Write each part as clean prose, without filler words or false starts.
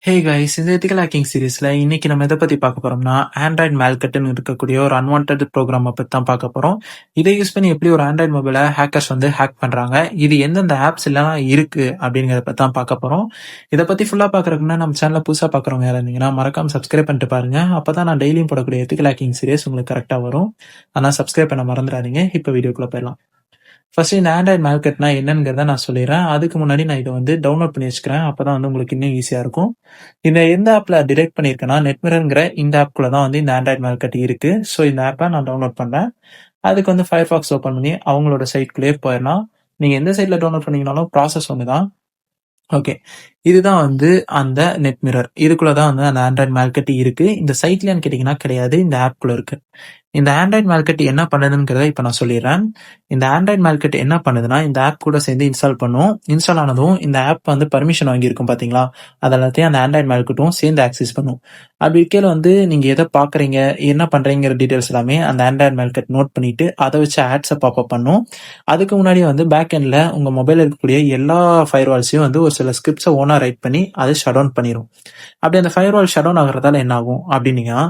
Hey guys, இந்த ethical hacking சீரிஸ்ல இன்னைக்கு நம்ம எதை பத்தி பார்க்க போறோம்னா, ஆண்ட்ராய்டு மேல்கட்னு இருக்கக்கூடிய ஒரு அன்வான்ட் ப்ரோக்ராமை பத்தி தான் பார்க்க போறோம். இதை யூஸ் பண்ணி எப்படி ஒரு ஆண்ட்ராய்டு மொபைலை ஹேக்கர்ஸ் வந்து ஹேக் பண்றாங்க, இது எந்தெந்த ஆப்ஸ் எல்லாம் இருக்கு அப்படிங்கறத பத்தி தான் பார்க்க போறோம். இதை பத்தி ஃபுல்லா பாக்குறதுக்குன்னா நம்ம சேனலை புதுசா பாக்குறவங்க யாரா இருந்தீங்கன்னா மறக்காம சப்ஸ்கிரைப் பண்ணிட்டு பாருங்க. அப்பதான் நான் டெய்லியும் போடக்கூடிய எத்திக்கல் ஹேக்கிங் சீரிஸ் உங்களுக்கு கரெக்டா வரும். ஆனா சப்ஸ்கிரைப் பண்ண மறந்துடாதீங்க. இப்ப வீடியோக்குள்ள போயிடலாம். ஃபர்ஸ்ட் இந்த ஆண்ட்ராய்டு மார்க்கெட்னா என்னங்கிறத நான் சொல்லிடுறேன். அதுக்கு முன்னாடி நான் இதை வந்து டவுன்லோட் பண்ணி வச்சுக்கிறேன். அப்பதான் வந்து உங்களுக்கு இன்னும் ஈஸியா இருக்கும். இந்த எந்த ஆப்ல டிரெக்ட் பண்ணியிருக்கேன்னா, நெட்மிரர்ங்கிற இந்த ஆப்குள்ள தான் வந்து இந்த ஆண்ட்ராய்டு மார்க்கெட் இருக்கு. ஸோ இந்த ஆப்பை நான் டவுன்லோட் பண்றேன். அதுக்கு வந்து ஃபயர்ஃபாக்ஸ் ஓப்பன் பண்ணி அவங்களோட சைட்குள்ளேயே போயிடலாம். நீங்க எந்த சைட்ல டவுன்லோட் பண்ணீங்கனாலும் ப்ராசஸ் ஒன்று தான். ஓகே. இதுதான் வந்து அந்த நெட்மிரர். இதுக்குள்ள தான் வந்து அந்த ஆண்ட்ராய்டு மார்க்கெட் இருக்கு. இந்த சைட்லன்னு கேட்டீங்கன்னா கிடையாது. இந்த ஆப்குள்ள இருக்கு. இந்த ஆண்ட்ராய்டு மார்க்கெட் என்ன பண்ணுதுங்கிறத இப்ப நான் சொல்லிடுறேன். இந்த ஆண்ட்ராய்டு மார்க்கெட் என்ன பண்ணுதுன்னா, இந்த ஆப் கூட சேர்ந்து இன்ஸ்டால் பண்ணும். இன்ஸ்டால் ஆனதும் இந்த ஆப் வந்து பர்மிஷன் வாங்கியிருக்கும் பாத்தீங்களா, அது எல்லாத்தையும் அந்த ஆண்ட்ராய்டு மார்க்கெட்டும் சேர்ந்து ஆக்சஸ் பண்ணும். அப்படி இருக்கையில வந்து நீங்க எதை பாக்குறீங்க, என்ன பண்றீங்கிற டீடைல்ஸ் எல்லாமே அந்த ஆண்ட்ராய்டு மார்க்கெட் நோட் பண்ணிட்டு அதை வச்சு ஆட்ஸை பாப்அப் பண்ணும். அதுக்கு முன்னாடி வந்து பேக் எண்ட்ல உங்க மொபைல் இருக்கக்கூடிய எல்லா ஃபயர்வால்ஸையும் வந்து ஒரு சில ஸ்கிரிப்ட்ஸை ஓனா ரைட் பண்ணி அதை ஷட் டவுன் பண்ணிடும். அப்படி அந்த ஃபயர்வால் ஷட் டவுன் ஆகிறதால என்ன ஆகும் அப்படின்னீங்கன்னா,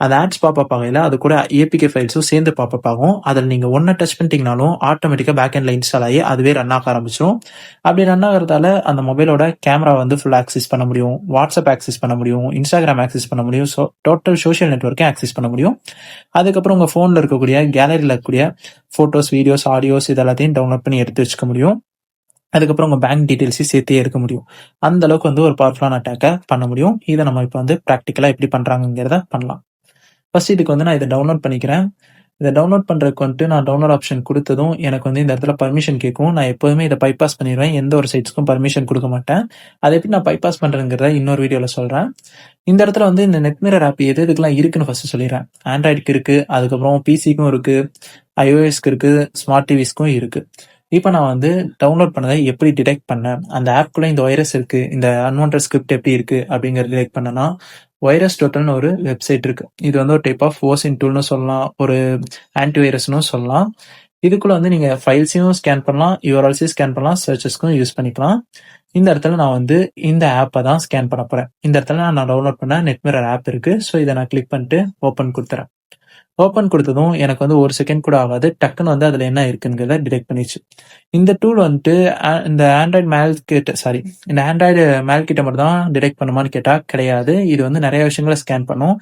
அந்த ஆட்ஸ் பாப்அப் ஆகையில அது கூட ஏபிகே ஃபைல்ஸும் சேர்ந்து பாப்அப் ஆகும். அதில் நீங்க ஒன்றை டச் பண்ணிட்டீங்கனாலும் ஆட்டோமேட்டிக்கா பேக் எண்ட்ல இன்ஸ்டால் ஆகி அதுவே ரன் ஆக ஆரம்பிச்சிடும். அப்படி ரன் ஆகிறதால அந்த மொபைலோட கேமரா வந்து ஃபுல் ஆக்சஸ் பண்ண முடியும், வாட்ஸ்அப் ஆக்சஸ் பண்ண முடியும், இன்ஸ்டாகிராம் ஆக்சஸ் பண்ண முடியும், டோட்டல் சோஷியல் நெட்வொர்க்கை ஆக்சஸ் பண்ண முடியும். அதுக்கப்புறம் உங்க போன்ல இருக்கக்கூடிய கேலரியில் இருக்கக்கூடிய போட்டோஸ், வீடியோஸ், ஆடியோஸ் இது எல்லாத்தையும் டவுன்லோட் பண்ணி எடுத்து வச்சுக்க முடியும். அதுக்கப்புறம் உங்க பேங்க் டீடைல்ஸையும் சேர்த்தே எடுக்க முடியும். அந்த அளவுக்கு வந்து ஒரு பவர்ஃபுல்லான அட்டாக்கை பண்ண முடியும். இதை நம்ம இப்போ வந்து ப்ராக்டிக்கலா எப்படி பண்றாங்கிறத பண்ணலாம். ஃபர்ஸ்ட் இதுக்கு வந்து நான் இதை டவுன்லோட் பண்ணிக்கிறேன். இதை டவுன்லோட் பண்றதுக்கு வந்துட்டு நான் டவுன்லோட் ஆப்ஷன் கொடுத்ததும் எனக்கு வந்து இந்த இடத்துல பர்மிஷன் கேட்கும். நான் எப்போதுமே இதை பைபாஸ் பண்ணிடுவேன். எந்த ஒரு சைட்ஸ்க்கும் பர்மிஷன் கொடுக்க மாட்டேன். அதை எப்படி நான் பைபாஸ் பண்றேங்கிறத இன்னொரு வீடியோல சொல்றேன். இந்த இடத்துல வந்து இந்த நெட்மிரர் ஆப் எது எதுக்கெல்லாம் இருக்குன்னு ஃபர்ஸ்ட் சொல்லிடுறேன். ஆண்ட்ராய்டுக்கு இருக்கு, அதுக்கப்புறம் பிசிக்கும் இருக்கு, iOSக்கு இருக்கு, ஸ்மார்ட் டிவிஸ்க்கும் இருக்கு. இப்போ நான் வந்து டவுன்லோட் பண்ணதை எப்படி டிடெக்ட் பண்ணேன், அந்த ஆப்குள்ள இந்த வைரஸ் இருக்கு, இந்த அன்வான்ட் ஸ்கிரிப்ட் எப்படி இருக்கு அப்படிங்கறத டிடெக்ட் பண்ணனா, வைரஸ் டோட்டல்னு ஒரு வெப்சைட் இருக்கு. இது வந்து ஒரு டைப் ஆஃப் ஓசின் டூல்னு சொல்லலாம், ஒரு ஆன்டி வைரஸ்னு சொல்லலாம். இதுக்குள்ள வந்து நீங்க ஃபைல்ஸையும் ஸ்கேன் பண்ணலாம், யூஆர்எல்ஸையும் ஸ்கேன் பண்ணலாம், சர்ச்சஸ்க்கும் யூஸ் பண்ணிக்கலாம். இந்த இடத்துல நான் வந்து இந்த ஆப்பை தான் ஸ்கேன் பண்ண போறேன். இந்த இடத்துல நான் டவுன்லோட் பண்ண நெட்மிரர் ஆப் இருக்கு. ஸோ இதை நான் கிளிக் பண்ணிட்டு ஓப்பன் கொடுத்துறேன். ஓப்பன் கொடுத்ததும் எனக்கு வந்து ஒரு செகண்ட் கூட ஆகாது, டக்குன்னு வந்து அதுல என்ன இருக்குங்கிறத டிடெக்ட் பண்ணிச்சு. இந்த டூல் வந்துட்டு இந்த ஆண்ட்ராய்டு இந்த ஆண்ட்ராய்டு மேல் கிட்ட மட்டும் தான் டிடெக்ட் பண்ணுமான்னு கேட்டா கிடையாது. இது வந்து நிறைய விஷயங்களை ஸ்கேன் பண்ணும்.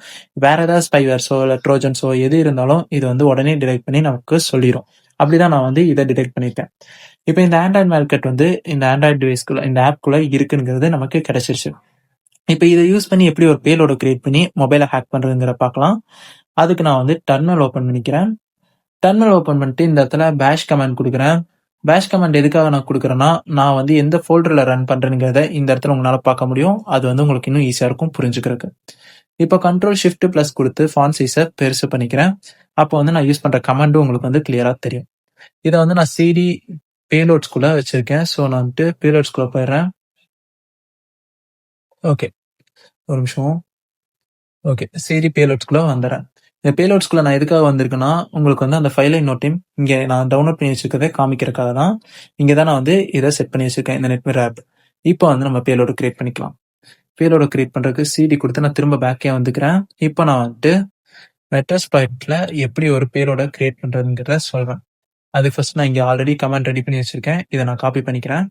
வேற ஏதாவது ஸ்பைவேர்ஸோ இல்லை ட்ரோஜன்ஸோ எது இருந்தாலும் இது வந்து உடனே டிடெக்ட் பண்ணி நமக்கு சொல்லிடும். அப்படிதான் நான் வந்து இதை டிடெக்ட் பண்ணிட்டேன். இப்போ இந்த ஆண்ட்ராய்டு மேல்கட் வந்து இந்த ஆண்ட்ராய்டு டிவைஸ்குள்ள இந்த ஆப்குள்ள இருக்குங்கிறது நமக்கு கிடைச்சிருச்சு. இப்போ இதை யூஸ் பண்ணி எப்படி ஒரு பேலோட கிரியேட் பண்ணி மொபைலை ஹேக் பண்றதுங்கிற பார்க்கலாம். அதுக்கு நான் வந்து டெர்மினல் ஓப்பன் பண்ணிக்கிறேன். டெர்மினல் ஓப்பன் பண்ணிட்டு இந்த இடத்துல பேஷ் கமாண்ட் கொடுக்குறேன். பேஷ் கமாண்ட் எதுக்காக நான் கொடுக்குறேன்னா, நான் வந்து எந்த ஃபோல்டரில் ரன் பண்ணுறேங்கிறத இந்த இடத்துல உங்களால் பார்க்க முடியும். அது வந்து உங்களுக்கு இன்னும் ஈஸியாக இருக்கும் புரிஞ்சுக்கிறதுக்கு. இப்போ Ctrl+Shift+ கொடுத்து ஃபாண்ட் சைஸை பெருசு பண்ணிக்கிறேன். அப்போ வந்து நான் யூஸ் பண்ணுற கமாண்டும் உங்களுக்கு வந்து கிளியராக தெரியும். இதை வந்து நான் சிடி பேலோட்ஸ்குள்ளே வச்சிருக்கேன். ஸோ நான் வந்துட்டு பேலோட்ஸ்குள்ளே போயிடுறேன். ஓகே, ஒரு நிமிஷம். ஓகே, சிடி பேலோட்ஸ்குள்ளே வந்துடுறேன். இந்த பேலோட்ஸ்குள்ள நான் எதுக்காக வந்திருக்கேன்னா, உங்களுக்கு வந்து அந்த ஃபைலை இன்னொரு டைம் இங்கே நான் டவுன்லோட் பண்ணி வச்சிருக்கதை காமிக்கிறதுக்காக தான். இங்கே தான் நான் வந்து இதை செட் பண்ணி வச்சிருக்கேன், இந்த நெட்மிரர் ஆப். இப்போ வந்து நம்ம பேலோட கிரியேட் பண்ணிக்கலாம். பேலோட கிரியேட் பண்றதுக்கு சிடி கொடுத்து நான் திரும்ப பேக்கே வந்துக்கிறேன். இப்போ நான் வந்துட்டு மெட்டாஸ்பிளாய்ட்ல எப்படி ஒரு பேலோட கிரியேட் பண்றதுங்கிறத சொல்றேன். அதுக்கு ஃபர்ஸ்ட் நான் இங்கே ஆல்ரெடி கமெண்ட் ரெடி பண்ணி வச்சிருக்கேன். இதை நான் காப்பி பண்ணிக்கிறேன்.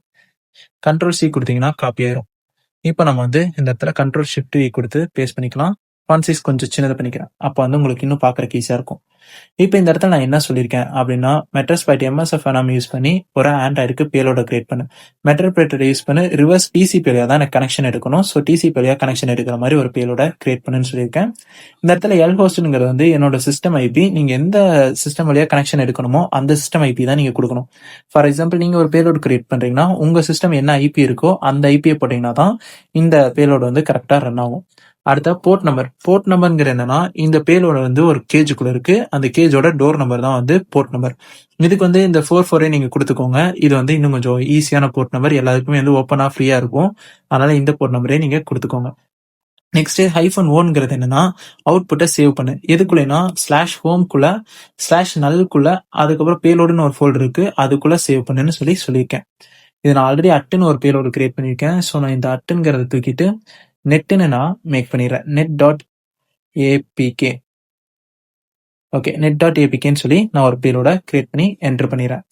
Ctrl+C கொடுத்தீங்கன்னா காப்பி ஆயிரும். இப்போ நம்ம வந்து இந்த இடத்துல Ctrl+Shift+V கொடுத்து பேஸ்ட் பண்ணிக்கலாம். ஃபாண்ட் சைஸ் கொஞ்சம் சின்னது பண்ணிக்கிறேன். அப்போ வந்து உங்களுக்கு இன்னும் பார்க்கறதுக்கு ஈஸியாக இருக்கும். இப்போ இந்த இடத்துல நான் என்ன சொல்லியிருக்கேன் அப்படின்னா, மெட்டாஸ்பிளாய்ட் MSF நம்ம யூஸ் பண்ணி ஒரு ஆண்ட்ராய்டுக்கு பேலோட கிரியேட் பண்ணு. மெட்டாஸ்பிளாய்ட் யூஸ் பண்ணி ரிவர்ஸ் TCP வழியாக தான் எனக்கு கனெக்ஷன் எடுக்கணும். ஸோ TCP வழியாக கனெக்ஷன் எடுக்கிற மாதிரி ஒரு பேலோட கிரியேட் பண்ணுன்னு சொல்லியிருக்கேன். இந்த இடத்துல எல் ஹோஸ்ட்ங்கிறது வந்து என்னோட சிஸ்டம் ஐபி. நீங்க எந்த சிஸ்டம் வழியாக கனெக்ஷன் எடுக்கணுமோ அந்த சிஸ்டம் ஐபி தான் நீங்க கொடுக்கணும். ஃபார் எக்ஸாம்பிள், நீங்க ஒரு பேலோடு கிரியேட் பண்றீங்கன்னா உங்க சிஸ்டம் என்ன ஐபி இருக்கோ அந்த ஐபியை போட்டீங்கன்னா தான் இந்த பேலோடு வந்து கரெக்டா ரன் ஆகும். அடுத்த போர்ட் நம்பர்ங்கிற என்னன்னா, இந்த பேலோட வந்து ஒரு கேஜுக்குள்ள இருக்கு. அந்த கேஜோட டோர் நம்பர் தான் வந்து போர்ட் நம்பர். இதுக்கு வந்து இந்த 44 நீங்க கொடுத்துக்கோங்க. இது வந்து இன்னும் கொஞ்சம் ஈஸியான போர்ட் நம்பர், எல்லாருக்குமே வந்து ஓப்பனா ஃப்ரீயா இருக்கும். அதனால இந்த போர்ட் நம்பரே நீங்க கொடுத்துக்கோங்க. நெக்ஸ்ட் -1ங்கிறது என்னன்னா, அவுட்புட்டை சேவ் பண்ணு. எதுக்குள்ளனா /home-குள்ள /null-குள்ள அதுக்கப்புறம் பேலோடுன்னு ஒரு ஃபோல்டர் இருக்கு, அதுக்குள்ள சேவ் பண்ணுன்னு சொல்லியிருக்கேன். இது நான் ஆல்ரெடி அட்டுன்னு ஒரு பேலோடு கிரியேட் பண்ணியிருக்கேன். ஸோ நான் இந்த அட்டுங்கிறத தூக்கிட்டு நெட்டுன்னு நான் மேக் பண்ணிடுறேன். Net dot APK. Okay, net dot ஏபிகேன்னு சொல்லி நான் ஒரு பேலோட கிரியேட் பண்ணி என்டர் பண்ணிடுறேன்.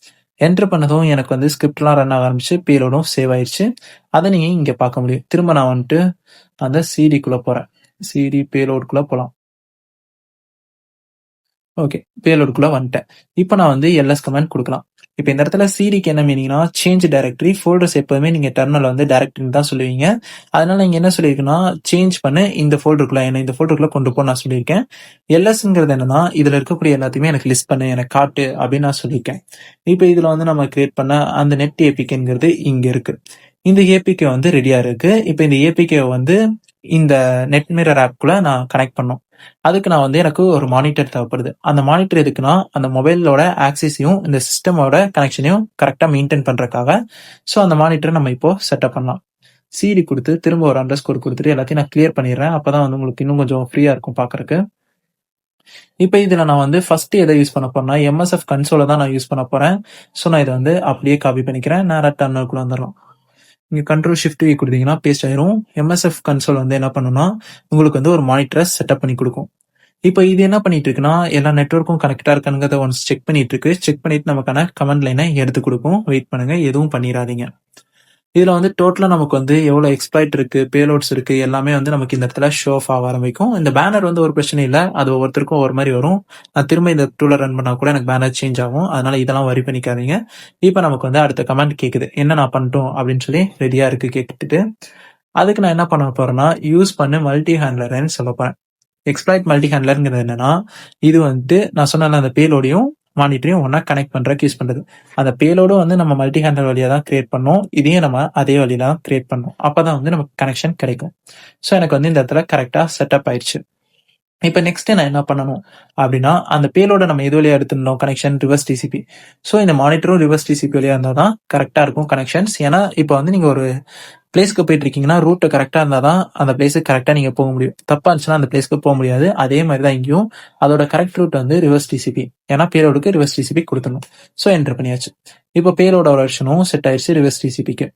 என்டர் பண்ணதும் எனக்கு வந்து ஸ்கிரிப்ட்லாம் ரன் ஆக ஆரம்பிச்சு, பேலோடும் சேவ் ஆயிடுச்சு. அதை நீங்க இங்க பார்க்க முடியும். திரும்ப நான் வந்துட்டு அந்த சிடிக்குள்ள போறேன். சிடி பேலோடுக்குள்ள போலாம். ஓகே, பேலோடுக்குள்ள வந்துட்டேன். இப்போ நான் வந்து எல்எஸ் கமாண்ட் கொடுக்கலாம். இப்போ இந்த இடத்துல சிடிக்கு என்ன மீனிங்னா சேஞ்ச் டைரக்டரி. ஃபோல்டர்ஸ் எப்போதுமே நீங்க டெர்மினல் வந்து டைரக்டரின்னு தான் சொல்லுவீங்க. அதனால இங்க என்ன சொல்லியிருக்குன்னா சேஞ்ச் பண்ணு இந்த ஃபோல்டருக்குள்ள, என்ன இந்த ஃபோல்டருக்குள்ள கொண்டு போ நான் சொல்லியிருக்கேன். எல்எஸ்ங்கிறது என்னன்னா இதுல இருக்கக்கூடிய எல்லாத்தையுமே எனக்கு லிஸ்ட் பண்ணு, எனக்கு காட்டு அப்படின்னு நான் சொல்லியிருக்கேன். இப்போ இதுல வந்து நம்ம கிரியேட் பண்ண அந்த நெட் ஏபிகேங்கிறது இங்க இருக்கு. இந்த ஏபிகே வந்து ரெடியா இருக்கு. இப்போ இந்த ஏபிகே வந்து இந்த நெட் மிரர் ஆப்குள்ள நான் கனெக்ட் பண்ணும். அதுக்கு நான் வந்து எனக்கு ஒரு மானிட்டர் தேவைப்படுது. அந்த மானிட்டர் எதுக்குன்னா அந்த மொபைலோட ஆக்சஸையும் இந்த சிஸ்டமோட கனெக்ஷனையும் கரெக்டா மெயின்டைன் பண்றதுக்காக. ஸோ அந்த மானிட்டரை நம்ம இப்போ செட்டப் பண்ணலாம். சிடி கொடுத்து திரும்ப ஒரு அண்டர்ஸ்கோர் கொடுத்துட்டு எல்லாத்தையும் நான் கிளியர் பண்ணிடுறேன். அப்பதான் வந்து உங்களுக்கு இன்னும் கொஞ்சம் ஃப்ரீயா இருக்கும் பாக்குறதுக்கு. இப்போ இதுல நான் வந்து ஃபர்ஸ்ட் எதை யூஸ் பண்ண போறேன்னா எம்எஸ்எஃப் கன்சோலை தான் நான் யூஸ் பண்ண போறேன். ஸோ நான் இதை வந்து அப்படியே காப்பி பண்ணிக்கிறேன். நேரா டர்மினலுக்குள்ள வந்துடலாம். நீங்க கண்ட்ரோல் ஷிஃப்ட் வி கொடுத்தீங்கன்னா பேஸ்ட் ஆயிரும். எம்எஸ்எஃப் கன்சோல் வந்து என்ன பண்ணுன்னா உங்களுக்கு வந்து ஒரு மானிட்டரை செட்டப் பண்ணி கொடுக்கும். இப்போ இது என்ன பண்ணிட்டு இருக்குன்னா எல்லா நெட்வொர்க்கும் கனெக்டா இருக்கானுங்கிறத ஒன்ஸ் செக் பண்ணிட்டு இருக்கு. செக் பண்ணிட்டு நமக்கான கமெண்ட் லைனை எடுத்து கொடுக்கும். வெயிட் பண்ணுங்க, எதுவும் பண்ணிடாதீங்க. இதுல வந்து டோட்டலா நமக்கு வந்து எவ்வளவு எக்ஸ்ப்ளாய்ட் இருக்கு, பேலோட்ஸ் இருக்கு, எல்லாமே வந்து நமக்கு இந்த இடத்துல ஷோ ஆஃப் ஆக ஆரம்பிக்கும். இந்த பேனர் வந்து ஒரு பிரச்சனை இல்லை, அது ஒவ்வொருத்தருக்கும் ஒரு மாதிரி வரும். நான் திரும்ப இந்த டூல ரன் பண்ணா கூட எனக்கு பேனர் சேஞ்ச் ஆகும். அதனால இதெல்லாம் வரி பண்ணிக்காதீங்க. இப்போ நமக்கு வந்து அடுத்த கமெண்ட் கேக்குது, என்ன நான் பண்ணிட்டோம் அப்படின்னு சொல்லி ரெடியா இருக்கு கேட்டுட்டு. அதுக்கு நான் என்ன பண்ண போறேன்னா யூஸ் பண்ண மல்டி ஹேண்ட்லர்னு சொல்ல போறேன். எக்ஸ்ப்ளாய்ட் மல்டி ஹேண்ட்லர்ங்கிறது என்னன்னா இது வந்து நான் சொன்ன அந்த பேலோடையும் மானிட்டரையும் ஒன்னா கனெக்ட் பண்றதுக்கு யூஸ் பண்றது. அந்த பேலோடும் வந்து நம்ம மல்டி ஹேண்டல் வழியா தான் கிரியேட் பண்ணோம். இதையும் நம்ம அதே வழியில தான் கிரியேட் பண்ணோம். அப்பதான் வந்து நமக்கு கனெக்ஷன் கிடைக்கும். ஸோ எனக்கு வந்து இந்த இடத்துல கரெக்டா செட்டப் ஆயிடுச்சு. இப்போ நெக்ஸ்ட் நான் என்ன பண்ணணும் அப்படின்னா அந்த பேலோட நம்ம எது வழியா எடுத்துருந்தோம் கனெக்ஷன், ரிவர்ஸ் டிசிபி. ஸோ இந்த மானிட்டரும் ரிவர்ஸ் டிசிபி வழியா இருந்தால் தான் கரெக்டா இருக்கும் கனெக்ஷன்ஸ். ஏன்னா இப்போ வந்து நீங்க ஒரு பிளேஸ்க்கு போயிட்டு இருக்கீங்கன்னா ரூட் கரெக்டா இருந்தா தான் அந்த பிளேஸுக்கு கரெக்டா நீங்க போக முடியும். தப்பா இருந்துச்சுன்னா அந்த பிளேஸ்க்கு போக முடியாது. அதே மாதிரி தான் இங்கேயும் அதோட கரெக்ட் ரூட் வந்து ரிவர்ஸ் டிசிபி. ஏன்னா பேலோடுக்கு ரிவர்ஸ் டிசிபி கொடுத்துடணும். ஸோ என்டர் பண்ணியாச்சு. இப்போ பேலோட வெர்ஷனும் செட் ஆயிடுச்சு ரிவர்ஸ் டிசிபிக்கு.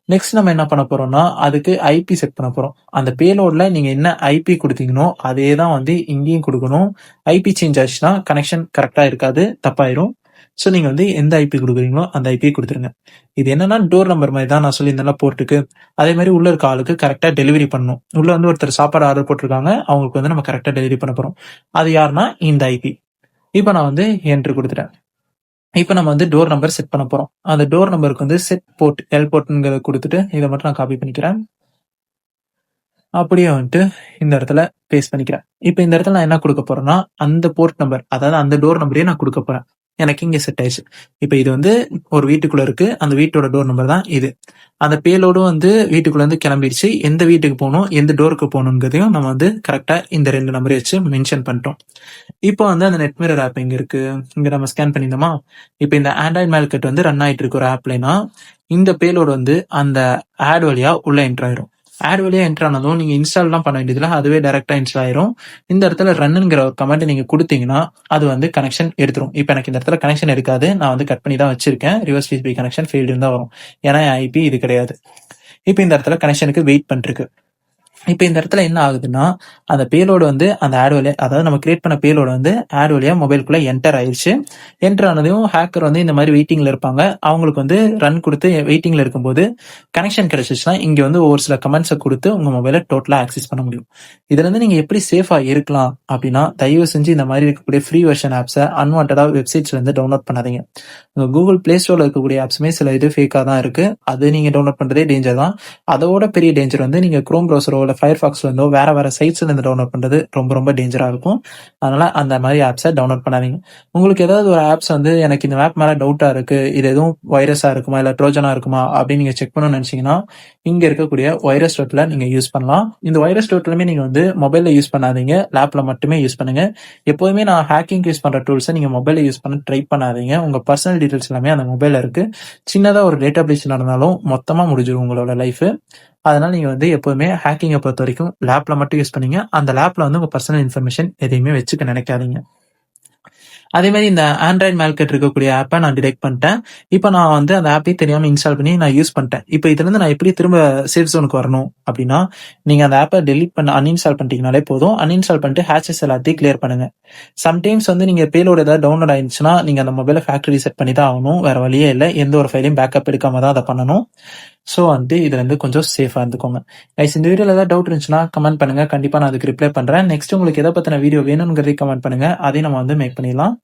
நெக்ஸ்ட் நம்ம என்ன பண்ண போறோம்னா அதுக்கு ஐபி செட் பண்ண போறோம். அந்த பேலோட்ல நீங்க என்ன ஐபி கொடுத்தீங்களோ அதே தான் வந்து இங்கேயும் கொடுக்கணும். ஐபி சேஞ்ச் ஆச்சுன்னா கனெக்ஷன் கரெக்டா இருக்காது, தப்பாயிரும். ஸோ நீங்க வந்து எந்த ஐபி கொடுக்குறீங்களோ அந்த ஐபி கொடுத்துருங்க. இது என்னன்னா டோர் நம்பர் மாதிரி தான் நான் சொல்லியிருந்தேன் போர்ட்டுக்கு. அதே மாதிரி உள்ள இருக்க ஆளுக்கு கரெக்டா டெலிவரி பண்ணணும். உள்ள வந்து ஒருத்தர் சாப்பாடு ஆர்டர் போட்டிருக்காங்க, அவங்களுக்கு வந்து நம்ம கரெக்டா டெலிவரி பண்ண போறோம். அது யாருன்னா இந்த ஐபி. இப்போ நான் வந்து என்ட்ரு கொடுத்துட்டேன். இப்போ நம்ம வந்து டோர் நம்பர் செட் பண்ண போறோம். அந்த டோர் நம்பருக்கு வந்து செட் போர்ட் எல் போர்ட்ங்கிறத கொடுத்துட்டு இதை மட்டும் நான் காப்பி பண்ணிக்கிறேன். அப்படியே வந்துட்டு இந்த இடத்துல பேஸ்ட் பண்ணிக்கிறேன். இப்போ இந்த இடத்துல நான் என்ன கொடுக்க போறேன்னா அந்த போர்ட் நம்பர், அதாவது அந்த டோர் நம்பரே நான் கொடுக்க போறேன். எனக்கு இங்க செட் ஆயிடுச்சு. இப்போ இது வந்து ஒரு வீட்டுக்குள்ள இருக்கு, அந்த வீட்டோட டோர் நம்பர் தான் இது. அந்த பேலோடும் வந்து வீட்டுக்குள்ள இருந்து கிளம்பிடுச்சு. எந்த வீட்டுக்கு போகணும், எந்த டோருக்கு போகணுங்கிறதையும் நம்ம வந்து கரெக்டா இந்த 2 நம்பரை வச்சு மென்ஷன் பண்ணிட்டோம். இப்போ வந்து அந்த நெட் மிரர் ஆப் இங்க இருக்கு, இங்க நம்ம ஸ்கேன் பண்ணியிருந்தோமா. இப்போ இந்த ஆண்ட்ராய்ட் மேல்கட் வந்து ரன் ஆயிட்டு இருக்கு ஒரு ஆப்லனா இந்த பேலோடு வந்து அந்த ஆட் வழியா உள்ள என்டர் ஆயிரும். ஆட் வழியா என்டர் ஆனதும் நீங்க இன்ஸ்டால்லாம் பண்ண வேண்டியதுல அதுவே டைரக்டா இன்ஸ்டால் ஆயிரும். இந்த இடத்துல ரன்னுங்கிற ஒரு கமெண்ட் நீங்க கொடுத்தீங்கன்னா அது வந்து கனெக்ஷன் எடுத்துரும். இப்போ எனக்கு இந்த இடத்துல கனெக்ஷன் எடுக்காது, நான் வந்து கட் பண்ணி தான் வச்சிருக்கேன். ரிவர்ஸ் டிசிபி கனெக்ஷன் ஃபெயில்டு தான் வரும், ஏன்னா ஐபி இது கிடையாது. இப்போ இந்த இடத்துல கனெக்ஷனுக்கு வெயிட் பண்ணிருக்கு. இப்போ இந்த இடத்துல என்ன ஆகுதுன்னா அந்த பேலோடு வந்து அந்த ஆட் வழியா, அதாவது நம்ம கிரியேட் பண்ண பேலோடு வந்து ஆட் வழியா மொபைலுக்குள்ள என்டர் ஆயிடுச்சு. என்டர் ஆனதையும் ஹேக்கர் வந்து இந்த மாதிரி வெயிட்டிங்ல இருப்பாங்க, அவங்களுக்கு வந்து ரன் கொடுத்து வெயிட்டிங்ல இருக்கும்போது கனெக்ஷன் கிடைச்சிச்சுன்னா இங்க வந்து ஒரு சில கமெண்ட்ஸை கொடுத்து உங்க மொபைலை டோட்டலா ஆக்சஸ் பண்ண முடியும். இதுல இருந்து நீங்க எப்படி சேஃபா இருக்கலாம் அப்படின்னா தயவு செஞ்சு இந்த மாதிரி இருக்கக்கூடிய ஃப்ரீ வெர்ஷன் ஆப்ஸை அன்வான்டா வெப்சைட்ஸ்ல இருந்து டவுன்லோட் பண்ணாதீங்க. உங்க கூகுள் பிளே ஸ்டோர்ல இருக்கக்கூடிய ஆப்ஸுமே சில இது ஃபேக்கா தான் இருக்கு, அது நீங்க டவுன்லோட் பண்றதே டேஞ்சர் தான். அதோட பெரிய டேஞ்சர் வந்து நீங்க குரோம் ப்ரௌசரோ ஃபயர்பாக்ஸ்ல இருந்தோ வேற சைட்ஸ்ல இருந்து டவுன்லோட் பண்றது ரொம்ப டேஞ்சரா இருக்கும். அதனால அந்த மாதிரி ஆப்ஸை டவுன்லோட் பண்ணாதீங்க. உங்களுக்கு ஏதாவது ஒரு ஆப்ஸ் வந்து எனக்கு இந்த ஆப் மேல டவுட்டா இருக்கு, இது எதுவும் வைரஸா இருக்குமா இல்ல ட்ரோஜனா இருக்குமா அப்படின்னு நீங்க செக் பண்ணணும்னு நினைச்சீங்கன்னா இங்க இருக்கக்கூடிய வைரஸ் டோட்ல நீங்க யூஸ் பண்ணலாம். இந்த வைரஸ் டோட்லுமே நீங்க வந்து மொபைல்ல யூஸ் பண்ணாதீங்க, லேப்ல மட்டுமே யூஸ் பண்ணுங்க. எப்போதுமே நான் ஹேக்கிங் யூஸ் பண்ற டூல்ஸை நீங்க மொபைல்ல யூஸ் பண்ண ட்ரை பண்ணாதீங்க. உங்க பர்சனல் டீடைல்ஸ் எல்லாமே அந்த மொபைல்ல இருக்கு. சின்னதா ஒரு டேட்டா பிரீச் நடந்தாலும் மொத்தமா முடிஞ்சிடும் உங்களோட லைஃப். அதனால நீங்க வந்து எப்போதுமே ஹேக்கிங்கை பொறுத்த வரைக்கும் லேப்ல மட்டும் யூஸ் பண்ணீங்க. அந்த லேப்ல வந்து உங்க பர்சனல் இன்ஃபர்மேஷன் எதையுமே வச்சுக்க நினைக்காதீங்க. அதே மாதிரி இந்த ஆண்ட்ராய்ட் மேல்கட் இருக்கக்கூடிய ஆப்பை நான் டிடெக்ட் பண்ணிட்டேன். இப்போ நான் வந்து அந்த ஆப்பே தெரியாம இன்ஸ்டால் பண்ணி நான் யூஸ் பண்ணிட்டேன். இப்போ இதுலேருந்து நான் எப்படி திரும்ப சேஃப் ஜோனுக்கு வரணும் அப்படின்னா, நீங்க அந்த ஆப்பை டெலீட் பண்ண அன்இன்ஸ்டால் பண்ணிட்டீங்கனாலே போதும். அன்இன்ஸ்டால் பண்ணிட்டு ஹேச்சஸ் எல்லாத்தையும் கிளியர் பண்ணுங்க. சம்டைம்ஸ் வந்து நீங்க பேலோட் ஏதாவது டவுன்லோட் ஆயிருந்துச்சுன்னா, நீங்க அந்த மொபைலை ஃபேக்டரி ரீசெட் பண்ணி தான் ஆகணும். வேற வழியே இல்லை. எந்த ஒரு ஃபைலையும் பேக்கப் எடுக்காம தான் அதை பண்ணணும். ஸோ வந்து இதுல இருந்து கொஞ்சம் சேஃபா இருந்துக்கோங்க. கைஸ், இந்த வீடியோல ஏதாவது டவுட் இருந்துச்சுன்னா கமெண்ட் பண்ணுங்க. கண்டிப்பா நான் அதுக்கு ரிப்ளை பண்றேன். நெக்ஸ்ட் உங்களுக்கு எதை பத்தின வீடியோ வேணும்ங்கிறதையும் கமெண்ட் பண்ணுங்க. அதையும் நம்ம வந்து மேக் பண்ணிடலாம்.